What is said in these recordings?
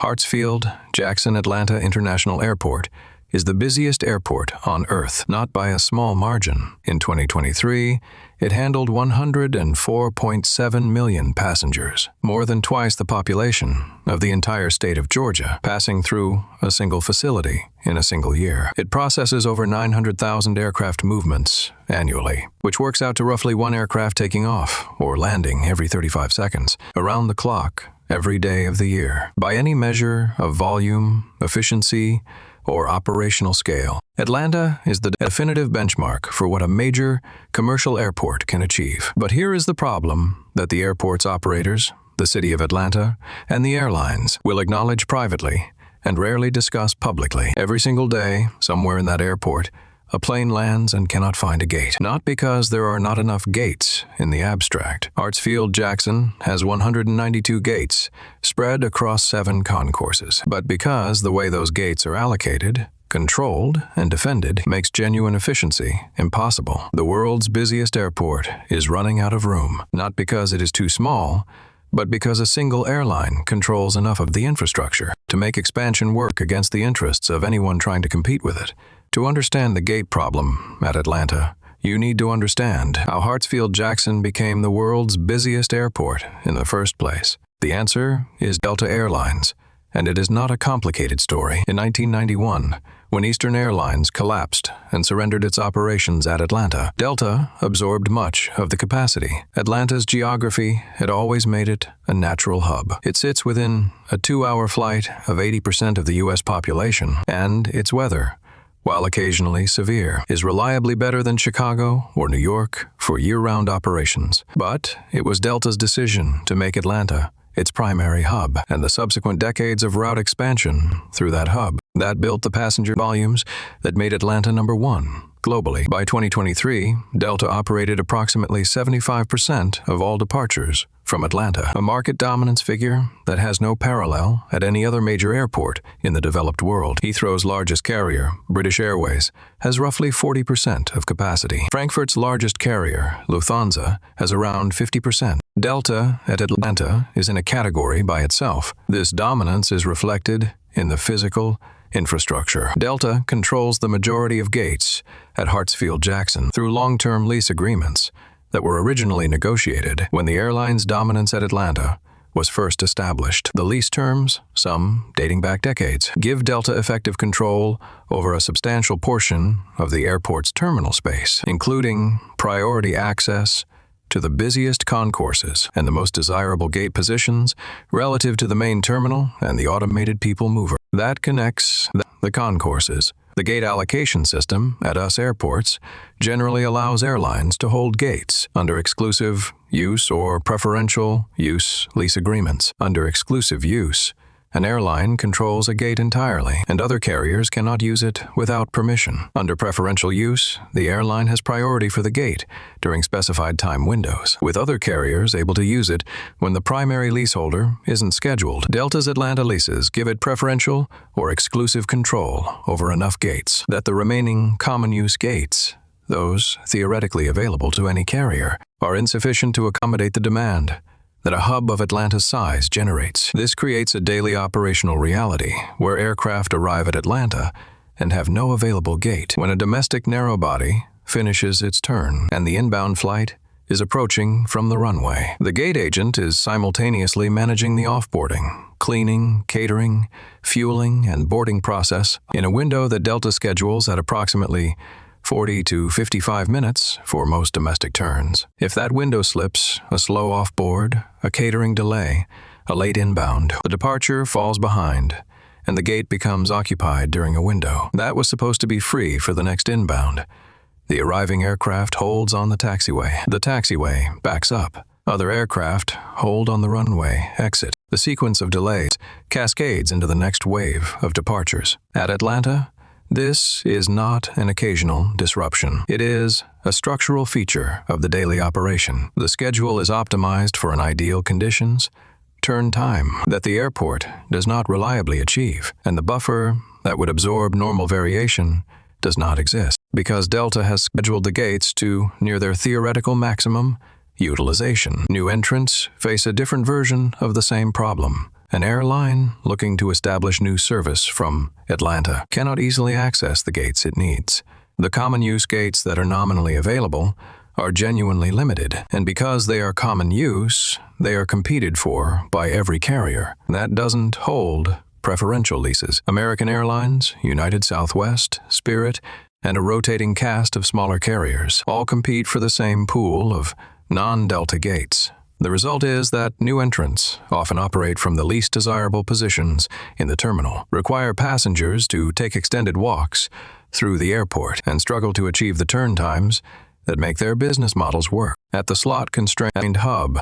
Hartsfield-Jackson Atlanta International Airport is the busiest airport on Earth, not by a small margin. In 2023, it handled 104.7 million passengers, more than twice the population of the entire state of Georgia, passing through a single facility in a single year. It processes over 900,000 aircraft movements annually, which works out to roughly one aircraft taking off or landing every 35 seconds, around the clock, every day of the year. By any measure of volume, efficiency, or operational scale, Atlanta is the definitive benchmark for what a major commercial airport can achieve. But here is the problem that the airport's operators, the city of Atlanta, and the airlines will acknowledge privately and rarely discuss publicly. Every single day, somewhere in that airport, a plane lands and cannot find a gate. Not because there are not enough gates in the abstract. Hartsfield-Jackson has 192 gates spread across 7 concourses, but because the way those gates are allocated, controlled, and defended makes genuine efficiency impossible. The world's busiest airport is running out of room, not because it is too small, but because a single airline controls enough of the infrastructure to make expansion work against the interests of anyone trying to compete with it. To understand the gate problem at Atlanta, you need to understand how Hartsfield-Jackson became the world's busiest airport in the first place. The answer is Delta Airlines, and it is not a complicated story. In 1991, when Eastern Airlines collapsed and surrendered its operations at Atlanta, Delta absorbed much of the capacity. Atlanta's geography had always made it a natural hub. It sits within a 2-hour flight of 80% of the U.S. population, and its weather, while occasionally severe, is reliably better than Chicago or New York for year-round operations. But it was Delta's decision to make Atlanta its primary hub, and the subsequent decades of route expansion through that hub that built the passenger volumes that made Atlanta number 1 globally. By 2023, Delta operated approximately 75% of all departures from Atlanta, a market dominance figure that has no parallel at any other major airport in the developed world. Heathrow's largest carrier, British Airways, has roughly 40% of capacity. Frankfurt's largest carrier, Lufthansa, has around 50%. Delta at Atlanta is in a category by itself. This dominance is reflected in the physical infrastructure. Delta controls the majority of gates at Hartsfield-Jackson through long-term lease agreements that were originally negotiated when the airline's dominance at Atlanta was first established. The lease terms, some dating back decades, give Delta effective control over a substantial portion of the airport's terminal space, including priority access to the busiest concourses and the most desirable gate positions relative to the main terminal and the automated people mover that connects the concourses. The gate allocation system at US airports generally allows airlines to hold gates under exclusive use or preferential use lease agreements. Under exclusive use, an airline controls a gate entirely, and other carriers cannot use it without permission. Under preferential use, the airline has priority for the gate during specified time windows, with other carriers able to use it when the primary leaseholder isn't scheduled. Delta's Atlanta leases give it preferential or exclusive control over enough gates that the remaining common-use gates, those theoretically available to any carrier, are insufficient to accommodate the demand that a hub of Atlanta's size generates. This creates a daily operational reality where aircraft arrive at Atlanta and have no available gate when a domestic narrowbody finishes its turn and the inbound flight is approaching from the runway. The gate agent is simultaneously managing the offboarding, cleaning, catering, fueling, and boarding process in a window that Delta schedules at approximately 40 to 55 minutes for most domestic turns. If that window slips, a slow offboard, a catering delay, a late inbound, the departure falls behind, and the gate becomes occupied during a window that was supposed to be free for the next inbound. The arriving aircraft holds on the taxiway. The taxiway backs up. Other aircraft hold on the runway exit. The sequence of delays cascades into the next wave of departures. At Atlanta, this is not an occasional disruption. It is a structural feature of the daily operation. The schedule is optimized for an ideal conditions, turn time that the airport does not reliably achieve, and the buffer that would absorb normal variation does not exist. Because Delta has scheduled the gates to near their theoretical maximum utilization. New entrants face a different version of the same problem. An airline looking to establish new service from Atlanta cannot easily access the gates it needs. The common use gates that are nominally available are genuinely limited, and because they are common use, they are competed for by every carrier. That doesn't hold preferential leases. American Airlines, United Southwest, Spirit, and a rotating cast of smaller carriers all compete for the same pool of non-Delta gates. The result is that new entrants often operate from the least desirable positions in the terminal, require passengers to take extended walks through the airport, and struggle to achieve the turn times that make their business models work. At the slot-constrained hub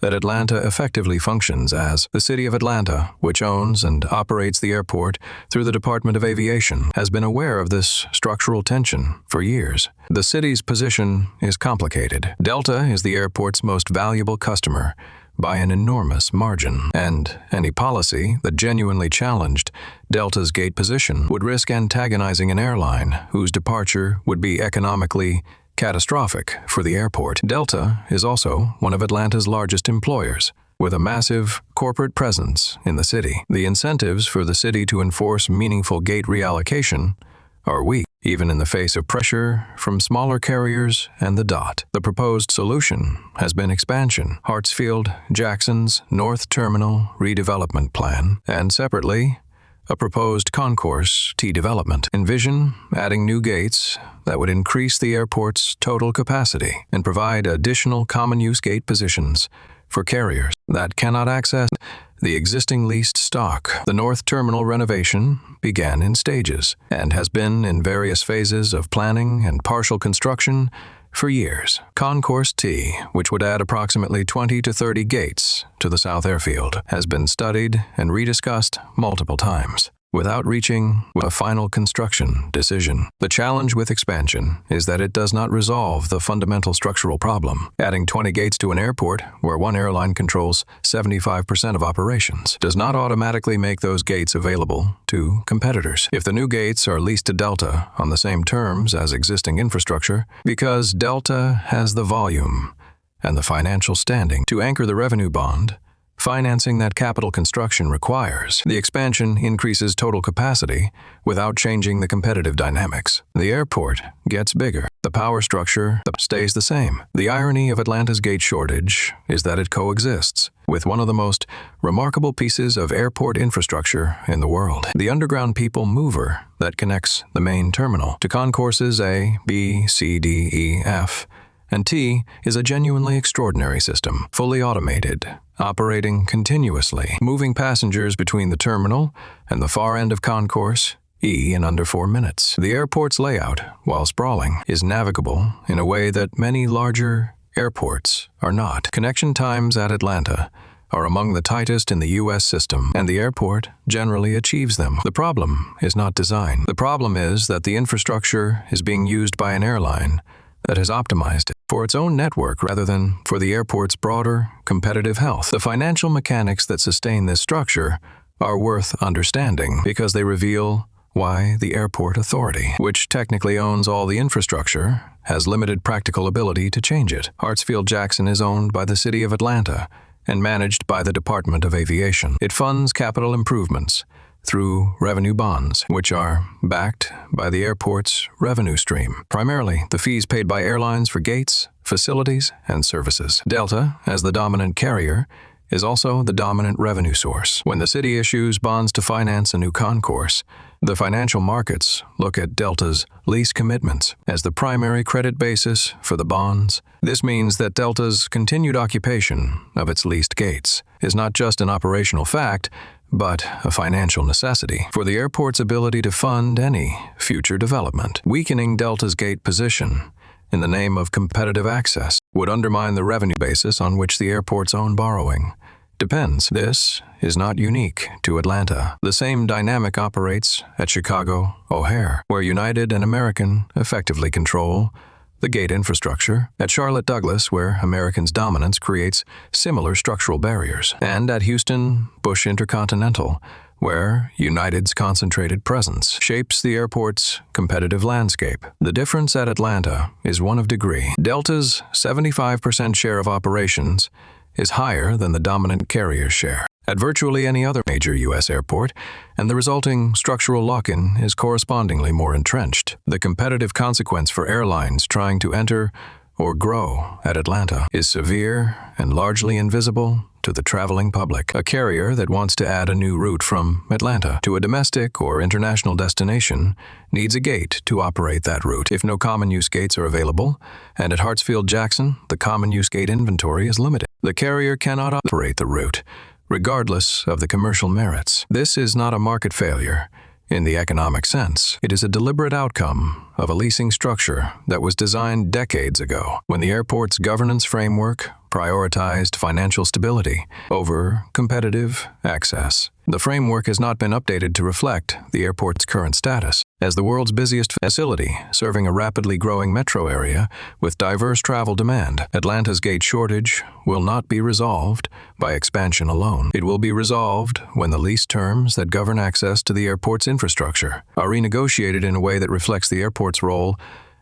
that Atlanta effectively functions as, the City of Atlanta, which owns and operates the airport through the Department of Aviation, has been aware of this structural tension for years. The city's position is complicated. Delta is the airport's most valuable customer by an enormous margin, and any policy that genuinely challenged Delta's gate position would risk antagonizing an airline whose departure would be economically catastrophic for the airport. Delta is also one of Atlanta's largest employers, with a massive corporate presence in the city. The incentives for the city to enforce meaningful gate reallocation are weak, even in the face of pressure from smaller carriers and the DOT. The proposed solution has been expansion, Hartsfield-Jackson's North Terminal redevelopment plan, and separately, a proposed concourse T development. Envision adding new gates that would increase the airport's total capacity and provide additional common-use gate positions for carriers that cannot access the existing leased stock. The North Terminal renovation began in stages and has been in various phases of planning and partial construction for years. Concourse T, which would add approximately 20 to 30 gates to the South Airfield, has been studied and rediscussed multiple times without reaching a final construction decision. The challenge with expansion is that it does not resolve the fundamental structural problem. Adding 20 gates to an airport, where one airline controls 75% of operations, does not automatically make those gates available to competitors. If the new gates are leased to Delta on the same terms as existing infrastructure, because Delta has the volume and the financial standing to anchor the revenue bond financing that capital construction requires, the expansion increases total capacity without changing the competitive dynamics. The airport gets bigger. The power structure stays the same. The irony of Atlanta's gate shortage is that it coexists with one of the most remarkable pieces of airport infrastructure in the world, the underground people mover that connects the main terminal to concourses A, B, C, D, E, F, and T is a genuinely extraordinary system, fully automated, operating continuously, moving passengers between the terminal and the far end of Concourse E in under 4 minutes. The airport's layout, while sprawling, is navigable in a way that many larger airports are not. Connection times at Atlanta are among the tightest in the U.S. system, and the airport generally achieves them. The problem is not design. The problem is that the infrastructure is being used by an airline that has optimized it for its own network rather than for the airport's broader competitive health. The financial mechanics that sustain this structure are worth understanding because they reveal why the airport authority, which technically owns all the infrastructure, has limited practical ability to change it. Hartsfield-Jackson is owned by the City of Atlanta and managed by the Department of Aviation. It funds capital improvements through revenue bonds, which are backed by the airport's revenue stream, primarily the fees paid by airlines for gates, facilities, and services. Delta, as the dominant carrier, is also the dominant revenue source. When the city issues bonds to finance a new concourse, the financial markets look at Delta's lease commitments as the primary credit basis for the bonds. This means that Delta's continued occupation of its leased gates is not just an operational fact, but a financial necessity for the airport's ability to fund any future development. Weakening Delta's gate position in the name of competitive access would undermine the revenue basis on which the airport's own borrowing depends. This is not unique to Atlanta. The same dynamic operates at Chicago O'Hare, where United and American effectively control the gate infrastructure, at Charlotte Douglas, where American's dominance creates similar structural barriers, and at Houston Bush Intercontinental, where United's concentrated presence shapes the airport's competitive landscape. The difference at Atlanta is one of degree. Delta's 75% share of operations is higher than the dominant carrier's share. at virtually any other major U.S. airport, and the resulting structural lock-in is correspondingly more entrenched. The competitive consequence for airlines trying to enter or grow at Atlanta is severe and largely invisible to the traveling public. A carrier that wants to add a new route from Atlanta to a domestic or international destination needs a gate to operate that route if no common use gates are available, and at Hartsfield-Jackson, the common use gate inventory is limited. The carrier cannot operate the route, regardless of the commercial merits. This is not a market failure in the economic sense. It is a deliberate outcome of a leasing structure that was designed decades ago, when the airport's governance framework prioritized financial stability over competitive access. The framework has not been updated to reflect the airport's current status. As the world's busiest facility, serving a rapidly growing metro area with diverse travel demand, Atlanta's gate shortage will not be resolved by expansion alone. It will be resolved when the lease terms that govern access to the airport's infrastructure are renegotiated in a way that reflects the airport's role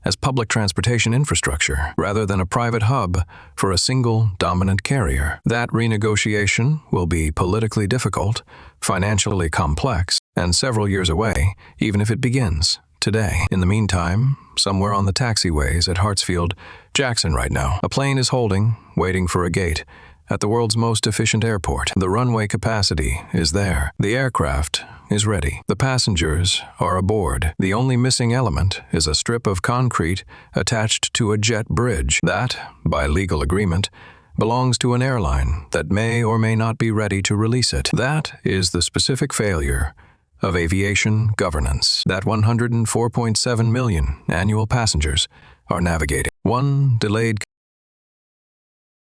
as public transportation infrastructure, rather than a private hub for a single dominant carrier. That renegotiation will be politically difficult, financially complex, and several years away, even if it begins today. In the meantime, somewhere on the taxiways at Hartsfield-Jackson right now, a plane is holding, waiting for a gate, at the world's most efficient airport. The runway capacity is there. The aircraft is ready. The passengers are aboard. The only missing element is a strip of concrete attached to a jet bridge that, by legal agreement, belongs to an airline that may or may not be ready to release it. That is the specific failure of aviation governance that 104.7 million annual passengers are navigating. One delayed